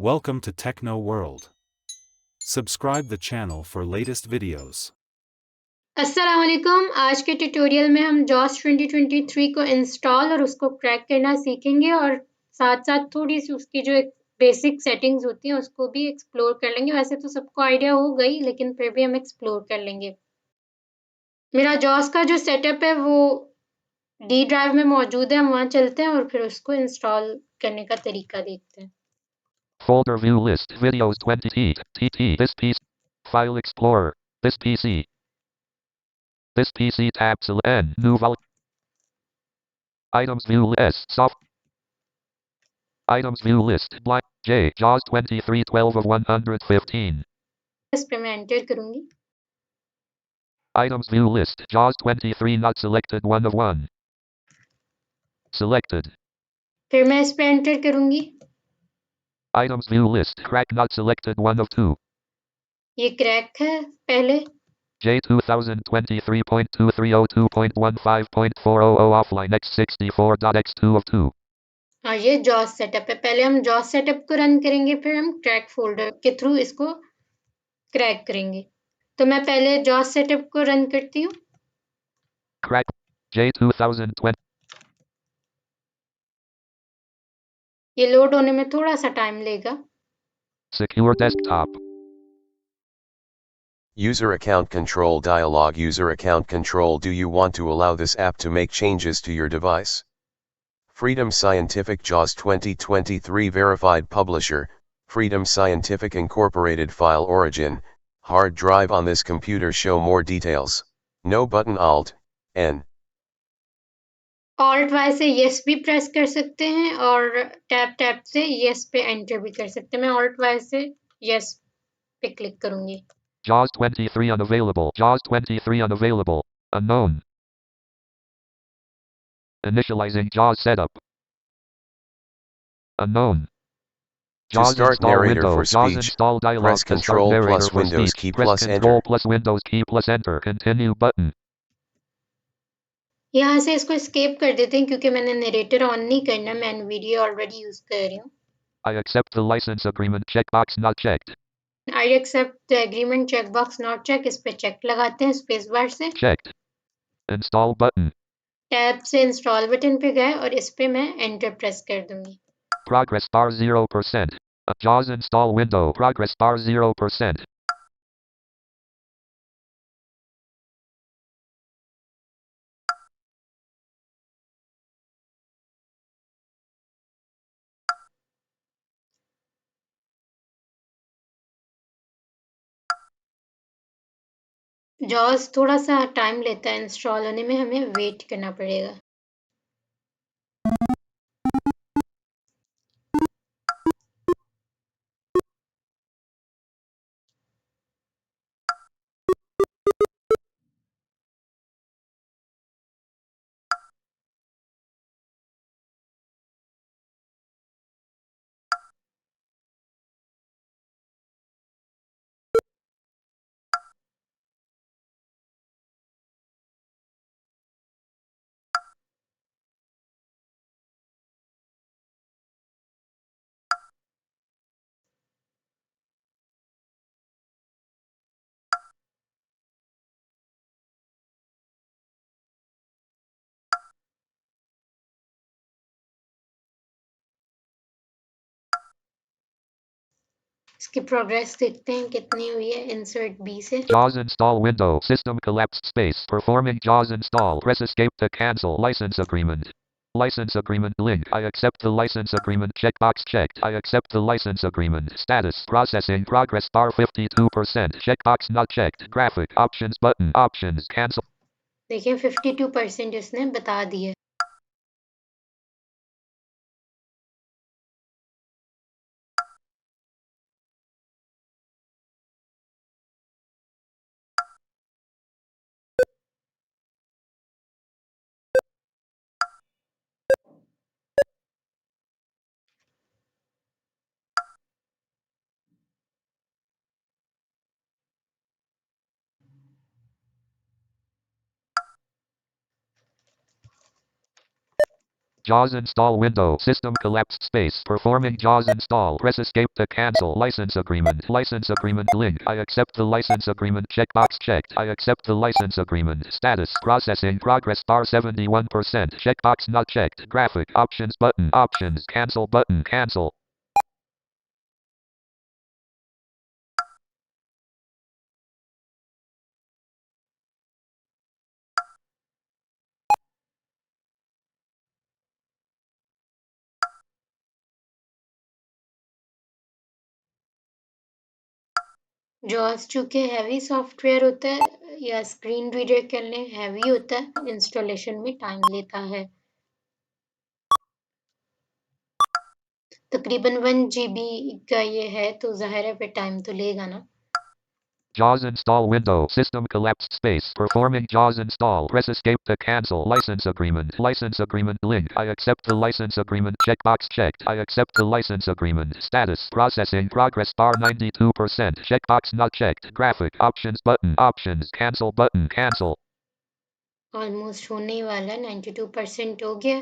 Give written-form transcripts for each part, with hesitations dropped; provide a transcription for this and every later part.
Welcome to Techno World. Subscribe the channel for latest videos. अस्सलाम वालेकुम। आज के ट्यूटोरियल में हम JAWS 2023 को इंस्टॉल और उसको क्रैक करना सीखेंगे और साथ साथ थोड़ी सी उसकी जो बेसिक सेटिंग्स होती हैं उसको भी एक्सप्लोर कर लेंगे। वैसे तो सबको आइडिया हो गई, लेकिन फिर भी हम एक्सप्लोर कर लेंगे। मेरा JAWS का जो सेटअप है वो डी ड्राइव में मौजूद है। हम वहाँ चलते हैं और फिर उसको इंस्टॉल करने का तरीका देखते हैं। Folder view list. Videos 20 TT. This PC. File Explorer. This PC. This PC tab. Select N. New vol. Items view list. Soft. Items view list. Blank. J. JAWS 2312 of 115. इस पे मैं एंटर करूंगी। Items view list. JAWS 23 not selected 1 of 1. Selected. फिर मैं इस पे enter करूंगी। Items view list. Crack not selected 1 of 2. ये क्रैक है पहले। J 2023.2302.15.400 offline x64.x2 of 2. और ये JAWS सेटअप है। पहले हम JAWS सेटअप को रन करेंगे, फिर हम क्रैक फोल्डर के थ्रू इसको क्रैक करेंगे। तो मैं पहले JAWS सेटअप को रन करती हूँ। Crack. J 2020. ये लोड होने में थोड़ा सा टाइम लेगा। Secure desktop. User account control dialog. User account control. Do you want to allow this app to make changes to your device? Freedom Scientific JAWS 2023 verified publisher, Freedom Scientific Incorporated. File origin, hard drive on this computer. Show more details. No button. Alt, N. Alt Y से yes भी press कर सकते हैं और tap से yes पे enter भी कर सकते हैं। मैं Alt Y से yes पे क्लिक करूंगी। JAWS 23 unavailable. JAWS 23 unavailable. Unknown. Initializing JAWS setup. Unknown. To JAWS start install narrator window. for JAWS speech, install dialog. press To start Ctrl narrator plus for Windows speech. key Press plus Ctrl enter. plus Windows key plus enter. Continue button. यहाँ से इसको escape कर देते हैं क्योंकि मैंने narrator on नहीं करना। मैं NVIDIA ऑलरेडी यूज कर रही हूँ। I accept the license agreement. Checkbox not checked. I accept the agreement checkbox not check। इस पे चेक लगाते हैं स्पेस बार से। Checked. Install button. टैब से इंस्टॉल बटन पे गए और इस पे मैं एंटर प्रेस कर दूंगी। Progress bar 0%. A JAWS install window. Progress bar 0%. JAWS थोड़ा सा टाइम लेता है इंस्टॉल होने में, हमें वेट करना पड़ेगा। इसकी प्रोग्रेस देखते हैं कितनी हुई है। इंसर्ट बी से JAWS install window. System collapsed space. Performing JAWS install. Press escape to cancel. License agreement. License agreement link. I accept the license agreement. Checkbox checked. I accept the license agreement. Status. Processing. Progress bar 52%. Checkbox not checked. Graphic. Options button. Options. Cancel. देखिए 52% इसने बता दिया। JAWS install window. System collapsed space. Performing JAWS install. Press escape to cancel. License agreement. License agreement link. I accept the license agreement. Checkbox checked. I accept the license agreement. Status. Processing progress bar 71%. Checkbox not checked. Graphic. Options button. Options. Cancel button. Cancel. जॉस चूंकि heavy software होता है या screen reader के लिए heavy होता है, installation में टाइम लेता है। तकरीबन 1 GB का ये है तो जाहिर है फिर टाइम तो लेगा ना। JAWS install window. System collapsed space. Performing JAWS install. Press escape to cancel. License agreement. License agreement link. I accept the license agreement. Checkbox checked. I accept the license agreement. Status. Processing progress bar 92%. Checkbox not checked. Graphic. Options button. Options. Cancel button. Cancel. Almost होने ही वाला है, 92% हो गया।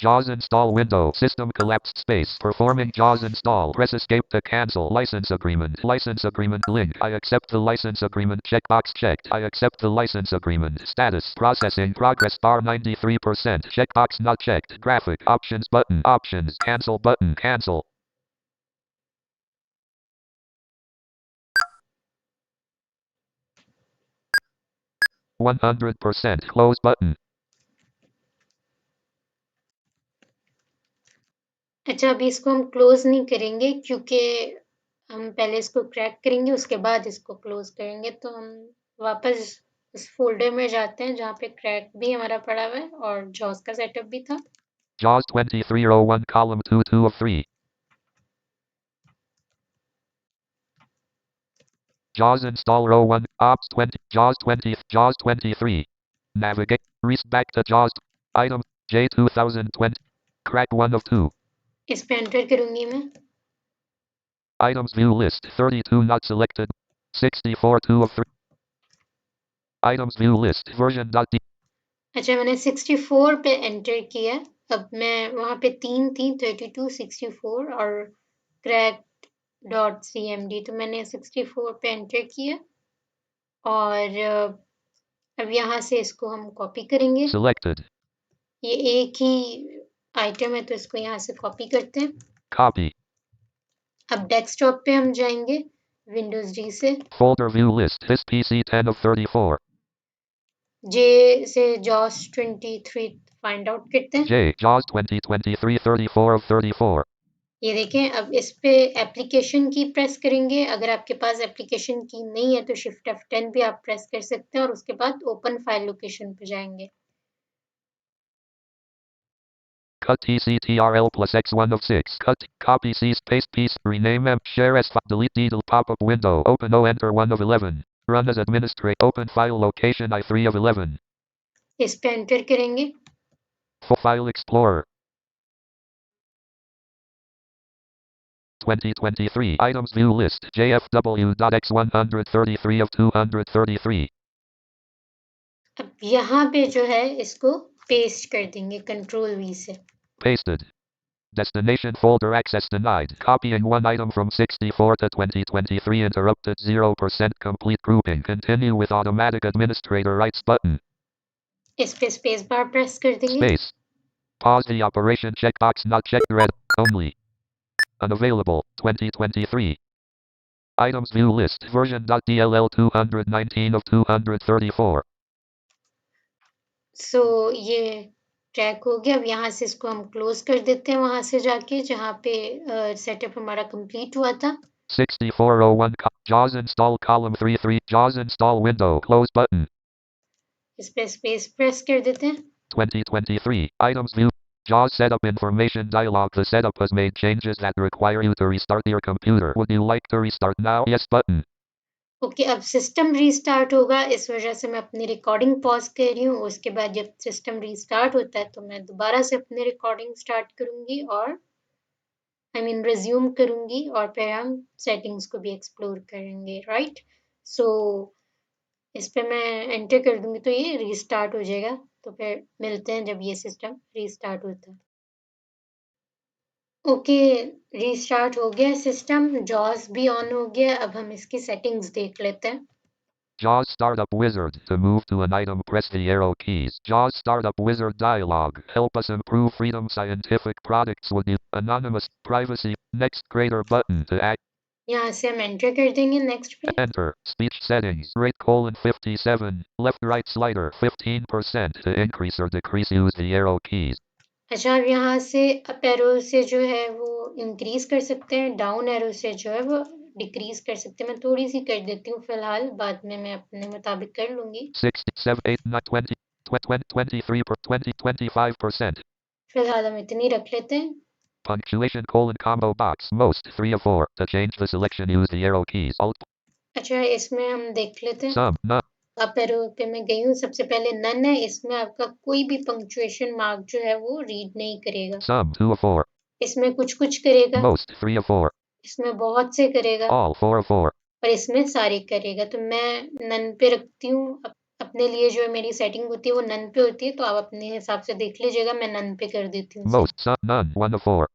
JAWS install window. System collapsed space. Performing JAWS install. Press escape to cancel. License agreement. License agreement link. I accept the license agreement. Checkbox checked. I accept the license agreement. Status. Processing progress bar 93%. Checkbox not checked. Graphic. Options button. Options. Cancel button. Cancel. %. Close button. अच्छा, अभी इसको हम close नहीं करेंगे क्योंकि हम पहले इसको क्रैक करेंगे, उसके बाद इसको क्लोज करेंगे। तो हम वापस उस फोल्डर में जाते हैं जहाँ पे क्रैक भी हमारा पड़ा हुआ है और जॉस का सेटअप भी था। JAWS 2301 column 2 of 3. JAWS install row 1, ops 20, JAWS 20, JAWS 23. Navigate, back to JAWS. Item, J 2020. Crack 1 of 2. इस पे एंटर करूंगी मैं। Items view list, 32 not selected. 64 2 of 3. Items view list, version.d. अच्छा, मैंने 64 पे एंटर किया। अब मैं वहाँ पे 3 थी, 32, 64 और cracked.cmd, तो मैंने 64 पे एंटर किया और अब यहाँ से इसको हम कॉपी करेंगे। Selected. ये एक ही आइटम है तो इसको यहाँ से कॉपी करते हैं। Copy. अब डेस्कटॉप पे हम जाएंगे विंडोज डी से। Folder view list, this PC 10 of 34. जे से जॉस 23 फाइंड आउट करते हैं। J, JAWS 2023 34 of 34. ये देखें, अब इस पे एप्लीकेशन की प्रेस करेंगे। अगर आपके पास एप्लीकेशन की नहीं है तो शिफ्ट F10 भी आप प्रेस कर सकते हैं और उसके बाद ओपन फाइल लोकेशन पे जाएंगे। Cut TCTRL plus X1 of 6. Cut. Copy C paste piece. Rename M. Share S file. Delete Deedle pop-up window. Open O enter 1 of 11. Run as administrator. Open file location I3 of 11. इस पे enter करेंगे। File Explorer. 2023 items view list JFW.X133 of 233. अब यहाँ पे जो है इसको paste कर देंगे कंट्रोल V से। Pasted. Destination folder access denied. Copying one item from 64 to 2023 interrupted 0% complete grouping. Continue with automatic administrator rights button. इस पे स्पेस बार प्रेस कर देंगे। Space. Pause the operation checkbox not checked red only. Unavailable 2023. Items view list version.dll 219 of 234. सो ये track हो गया। अब यहाँ से इसको हम क्लोज कर देते हैं, वहां से जाके जहाँ पे सेटअप हमारा कंप्लीट हुआ था। 6401 JAWS install column 33 JAWS install window close button इस पे स्पेस प्रेस कर देते हैं। 2023 items view JAWS setup information dialog. The setup has made changes that require you to restart your computer. Would you like to restart now? Yes button. Okay, अब system restart होगा, इस वजह से मैं अपनी रिकॉर्डिंग पॉज कर रही हूँ। उसके बाद जब सिस्टम रीस्टार्ट होता है तो मैं दोबारा से अपनी रिकॉर्डिंग स्टार्ट करूंगी और रिज्यूम करूंगी और फिर हम सेटिंग्स को भी एक्सप्लोर करेंगे, राइट। सो इस पे मैं एंटर कर दूंगी तो ये रीस्टार्ट हो जाएगा। तो फिर मिलते हैं जब ये सिस्टम रीस्टार्ट होता है। ओके, रीस्टार्ट हो गया सिस्टम, जॉस भी ऑन हो गया। अब हम इसकी सेटिंग्स देख लेते हैं। JAWS Startup Wizard. To move to an item, press the arrow keys. JAWS Startup Wizard dialog. Help us improve freedom scientific products with the anonymous privacy next greater button to act. यहाँ से हम enter कर देंगे next पे। Enter. Speech settings. Rate colon 57. Left right slider 15%. To increase or decrease, use the arrow keys. अच्छा, अब यहाँ से अप एरो से जो है वो इंक्रीज कर सकते हैं, डाउन एरो से जो है वो डिक्रीज कर सकते हैं। मैं थोड़ी सी कर देती हूँ फिलहाल, बाद में मैं अपने मुताबिक कर लूंगी। 6, 7, 8, 9, 20, 23, 20, 25%. फिलहाल हम इतनी रख लेते हैं। Punctuation colon combo box. Most 3 of 4. To change the selection, use the arrow keys. Alt. अच्छा, इसमें हम देख लेते हैं। Some. None. अप एरो पे मैं गई हूँ, सबसे पहले नन है। इसमें आपका कोई भी पंक्चुएशन मार्क जो है वो रीड नहीं करेगा। Some 2 of 4. इसमें कुछ कुछ करेगा। Most 3 of 4. इसमें बहुत से करेगा। All 4 of 4. और इसमें सारे करेगा। तो मैं नन पे रखती हूँ। अपने लिए जो है मेरी सेटिंग होती है वो नन पे होती है, तो आप अपने हिसाब से देख लीजिएगा। मैं नन पे कर देती हूँ। Most. Some. None. 1 of 4.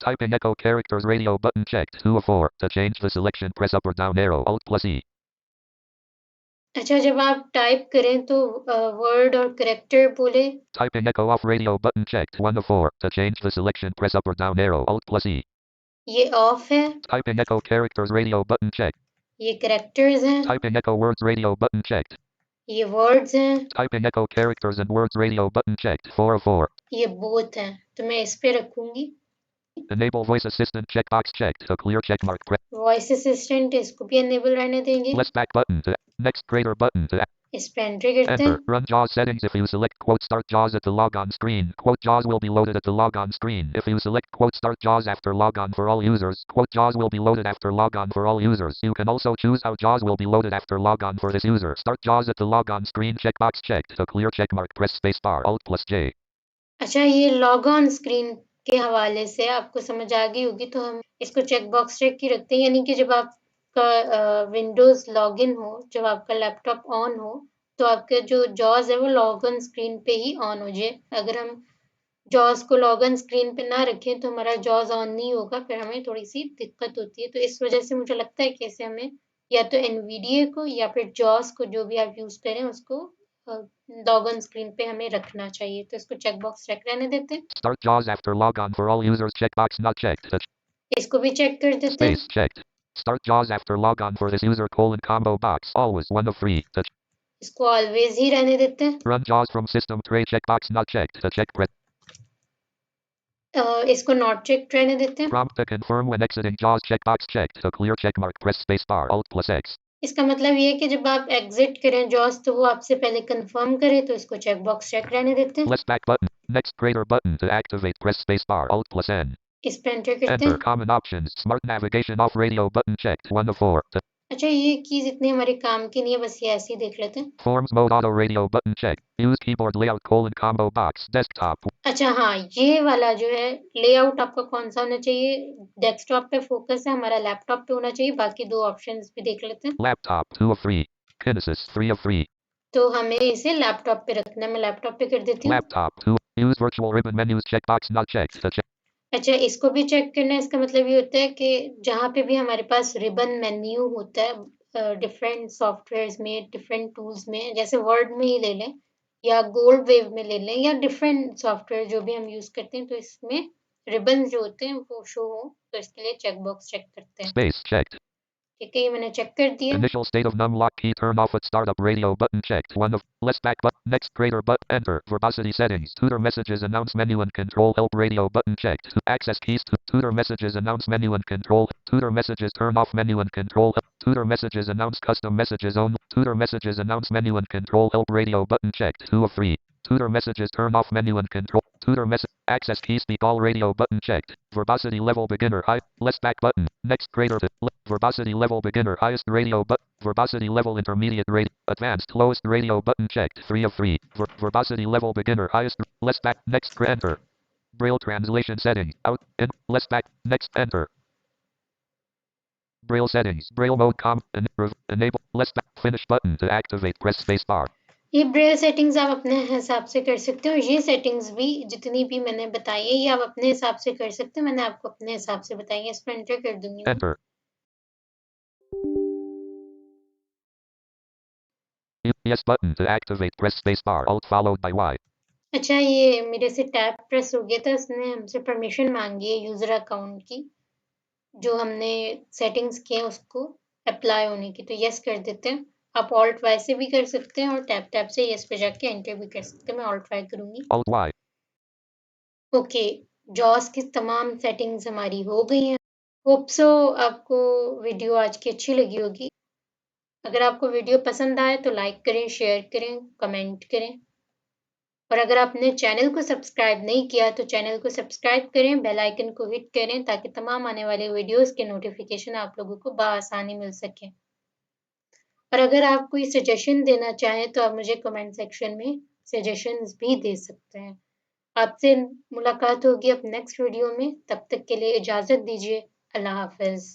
Typing echo characters radio button checked. 2 of 4. To change the selection, press up or down arrow. Alt plus E. अच्छा, जब आप टाइप करें तो वर्ड और करेक्टर बोले। Typing echo off radio button checked. 1 of 4. To change the selection, press up or down arrow. Alt plus E. ये of है। Typing echo characters radio button checked. ये करेक्टर्स हैं। Typing echo words radio button checked. ये words हैं। Typing echo characters and words radio button checked. 4 of 4. ये both हैं, तो मैं इस पे रखूंगी। Enable voice assistant checkbox checked. A clear check mark. Press voice assistant, इसको भी एनेबल रहने देंगे। left back button to next greater button to इस पे एंटर करते enter. हैं। Run JAWS settings. If you select quote start JAWS at the logon screen, quote JAWS will be loaded at the logon screen. If you select quote start JAWS after logon for all users, quote JAWS will be loaded after logon for all users. You can also choose how JAWS will be loaded after logon for this user. Start JAWS at the logon screen checkbox checked. A clear check mark. Press spacebar. Alt plus J. अच्छा, ये log on screen के हवाले से आपको समझ आ गई होगी, तो हम इसको चेक बॉक्स चेक की रखते हैं। यानी कि जब आपका विंडोज लॉगिन हो, जब आपका लैपटॉप ऑन हो, तो आपका जो जॉज है वो लॉग ऑन स्क्रीन पे ही ऑन हो जाए। अगर हम जॉज को लॉग ऑन स्क्रीन पे ना रखें तो हमारा जॉज ऑन नहीं होगा, फिर हमें थोड़ी सी दिक्कत होती है। तो इस वजह से मुझे लगता है कि इसे हमें या तो एनवीडीए को या फिर जॉज को, जो भी आप यूज करें, उसको लॉग ऑन स्क्रीन पे हमें रखना चाहिए। तो इसको चेक बॉक्स चेक रहने देते हैं। Start JAWS after logon for all users checkbox not checked. इसको भी चेक कर देते हैं। Space checked. Start JAWS after logon for this user colon combo box. Always 1 of 3. To इसको ऑलवेज ही रहने देते हैं। run JAWS from system tray checkbox not checked. To check press इसको नॉट चेक रहने देते हैं। prompt to confirm when exiting JAWS checkbox checked. A clear check mark. Press spacebar. Alt plus X. इसका मतलब ये है कि जब आप एग्जिट करें जॉस तो वो आपसे पहले कंफर्म करे, तो इसको चेक बॉक्स चेक रहने देते हैं। Left back button. Next greater button to activate. Press spacebar. Alt plus N. इस पे एंटर करते Enter हैं। common options. Smart navigation off radio button checked. 1 of 4. To अच्छा, ये कीज इतने हमारे काम की नहीं है, बस ये ऐसे ही देख लेते हैं। forms mode auto radio button checked. Use keyboard layout colon combo box. Desktop. अच्छा हाँ, ये वाला जो है लेआउट आपका कौन सा होना चाहिए? डेस्कटॉप पे फोकस है, हमारा लैपटॉप पे होना चाहिए। बाकी दो ऑप्शंस भी देख लेते हैं। Laptop 2 of 3. Kinesis 3 of 3. तो हमें इसे लैपटॉप पे रखना है। मैं लैपटॉप पे कर देती हूँ। Laptop 2. Use virtual ribbon menus checkbox not checked. To check अच्छा, इसको भी चेक करना है। इसका मतलब ये होता है कि जहाँ पे भी हमारे पास रिबन मेन्यू होता है डिफरेंट सॉफ्टवेयर्स में, डिफरेंट टूल्स में, जैसे वर्ड में ही ले लें या गोल्ड वेव में ले लें या डिफरेंट सॉफ्टवेयर जो भी हम यूज करते हैं, तो इसमें रिबन जो होते हैं वो शो हो, तो इसके लिए चेक बॉक्स चेक करते हैं। space checked. ठीक है, ये मैंने चेक कर दिया। Initial state of num lock key turn off at startup radio button checked. 1 of left back button. Next greater but enter. Verbosity settings. Tutor messages announce menu and control help radio button checked. Access keys to tutor messages announce menu and control. Tutor messages turn off menu and control. Tutor messages announce custom messages only. Tutor messages announce menu and control help radio button checked. 2 of 3. Tutor messages turn off menu and control. Tutor message access key speak all radio button checked. Verbosity level beginner high less back button. Next greater to verbosity level beginner highest radio but verbosity level intermediate radio advanced lowest radio button checked. 3 of 3. Verbosity level beginner highest less back next enter. Braille translation settings out in less back next enter. Braille settings Braille mode enable less back finish button to activate press space bar. ये Braille settings आप अपने हिसाब से कर सकते हो। ये settings भी जितनी भी मैंने बताई है ये आप अपने हिसाब से कर सकते हो। मैंने आपको अपने हिसाब से बताई है। इस पर एंटर कर दूंगी मैं। Enter. Yes button to activate press space bar alt followed by Y. अच्छा, ये मेरे से टैब प्रेस हो गया था। इसने हमसे परमिशन मांगी है यूजर अकाउंट की, जो हमने सेटिंग्स किए उसको अप्लाई होने की। तो यस कर देते हैं। आप ऑल्ट वाई से भी कर सकते हैं और टैब से यस पे जाके एंटर भी कर सकते हैं। मैं ऑल्ट वाई करूंगी। Alt Y. ओके, जॉस की तमाम सेटिंग्स हमारी हो गई हैं। होप सो आपको वीडियो आज की अच्छी लगी होगी। अगर आपको वीडियो पसंद आए तो लाइक करें, शेयर करें, कमेंट करें। और अगर आपने चैनल को सब्सक्राइब नहीं किया तो चैनल को सब्सक्राइब करें, बेल आइकन को हिट करें ताकि तमाम आने वाले वीडियोस के नोटिफिकेशन आप लोगों को बआसानी मिल सके। और अगर आप कोई सजेशन देना चाहें तो आप मुझे कमेंट सेक्शन में सजेशंस भी दे सकते हैं। आपसे मुलाकात होगी अब नेक्स्ट वीडियो में। तब तक के लिए इजाज़त दीजिए। अल्लाह हाफ़िज़।